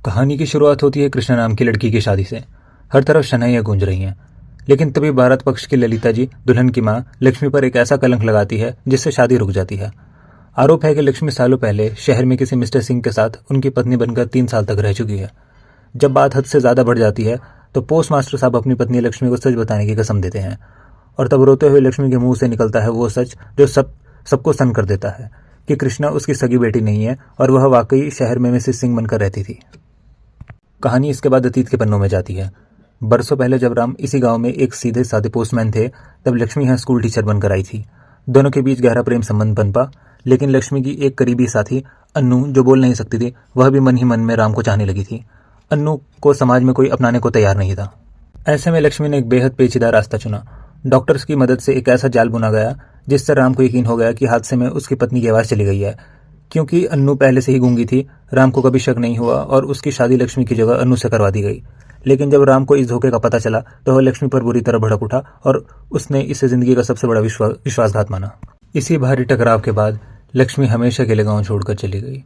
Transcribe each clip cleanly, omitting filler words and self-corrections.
कहानी की शुरुआत होती है कृष्णा नाम की लड़की की शादी से। हर तरफ शनाइयां गूंज रही हैं, लेकिन तभी बारात पक्ष की ललिता जी दुल्हन की मां लक्ष्मी पर एक ऐसा कलंक लगाती है जिससे शादी रुक जाती है। आरोप है कि लक्ष्मी सालों पहले शहर में किसी मिस्टर सिंह के साथ उनकी पत्नी बनकर 3 साल तक रह चुकी है। जब बात हद से ज्यादा बढ़ जाती है तो पोस्ट मास्टर साहब अपनी पत्नी लक्ष्मी को सच बताने की कसम देते हैं, और तब रोते हुए लक्ष्मी के मुंह से निकलता है वो सच जो सबको सन्न कर देता है कि कृष्णा उसकी सगी बेटी नहीं है और वह वाकई शहर में मिसेस सिंह बनकर रहती थी। कहानी इसके बाद अतीत के पन्नों में जाती है। बरसों पहले जब राम इसी गांव में एक सीधे साधे पोस्टमैन थे, तब लक्ष्मी यहाँ स्कूल टीचर बनकर आई थी। दोनों के बीच गहरा प्रेम संबंध पनपा, लेकिन लक्ष्मी की एक करीबी साथी अन्नू, जो बोल नहीं सकती थी, वह भी मन ही मन में राम को चाहने लगी थी। अन्नू को समाज में कोई अपनाने को तैयार नहीं था। ऐसे में लक्ष्मी ने एक बेहद पेचीदा रास्ता चुना। डॉक्टर्स की मदद से एक ऐसा जाल बुना गया जिससे राम को यकीन हो गया कि हादसे में उसकी पत्नी की आवाज़ चली गई है। क्योंकि अन्नू पहले से ही गूंगी थी, राम को कभी शक नहीं हुआ और उसकी शादी लक्ष्मी की जगह अन्नू से करवा दी गई। लेकिन जब राम को इस धोखे का पता चला तो वह लक्ष्मी पर बुरी तरह भड़क उठा और उसने इसे जिंदगी का सबसे बड़ा विश्वासघात माना। इसी भारी टकराव के बाद लक्ष्मी हमेशा के लिए गाँव छोड़कर चली गई।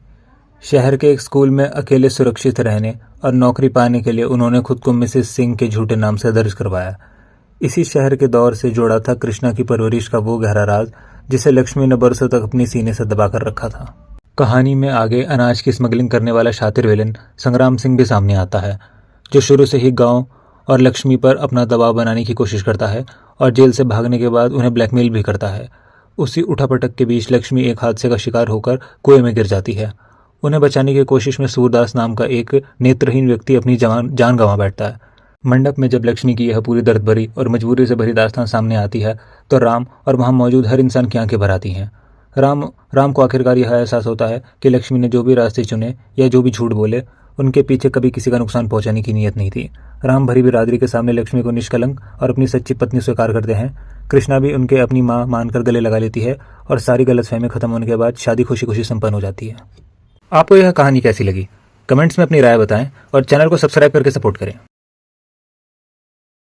शहर के एक स्कूल में अकेले सुरक्षित रहने और नौकरी पाने के लिए उन्होंने खुद को मिसेस सिंह के झूठे नाम से दर्ज करवाया। इसी शहर के दौर से जोड़ा था कृष्णा की परवरिश का वो गहरा राज जिसे लक्ष्मी ने बरसों तक अपनी सीने से दबाकर रखा था। कहानी में आगे अनाज की स्मगलिंग करने वाला शातिर विलेन संग्राम सिंह भी सामने आता है, जो शुरू से ही गांव और लक्ष्मी पर अपना दबाव बनाने की कोशिश करता है और जेल से भागने के बाद उन्हें ब्लैकमेल भी करता है। उसी उठापटक के बीच लक्ष्मी एक हादसे का शिकार होकर कुएं में गिर जाती है। उन्हें बचाने की कोशिश में सूरदास नाम का एक नेत्रहीन व्यक्ति अपनी जान गंवा बैठता है। मंडप में जब लक्ष्मी की यह पूरी दर्द भरी और मजबूरी से भरी दास्तान सामने आती है तो राम और वहां मौजूद हर इंसान की आंखें भर आती हैं। राम को आखिरकार यह एहसास होता है कि लक्ष्मी ने जो भी रास्ते चुने या जो भी झूठ बोले, उनके पीछे कभी किसी का नुकसान पहुंचाने की नीयत नहीं थी। राम भरी बिरादरी के सामने लक्ष्मी को निष्कलंक और अपनी सच्ची पत्नी स्वीकार करते हैं। कृष्णा भी उनके अपनी मां मानकर गले लगा लेती है और सारी गलतफहमी खत्म होने के बाद शादी खुशी खुशी संपन्न हो जाती है। आपको यह कहानी कैसी लगी? कमेंट्स में अपनी राय बताएं और चैनल को सब्सक्राइब करके सपोर्ट करें।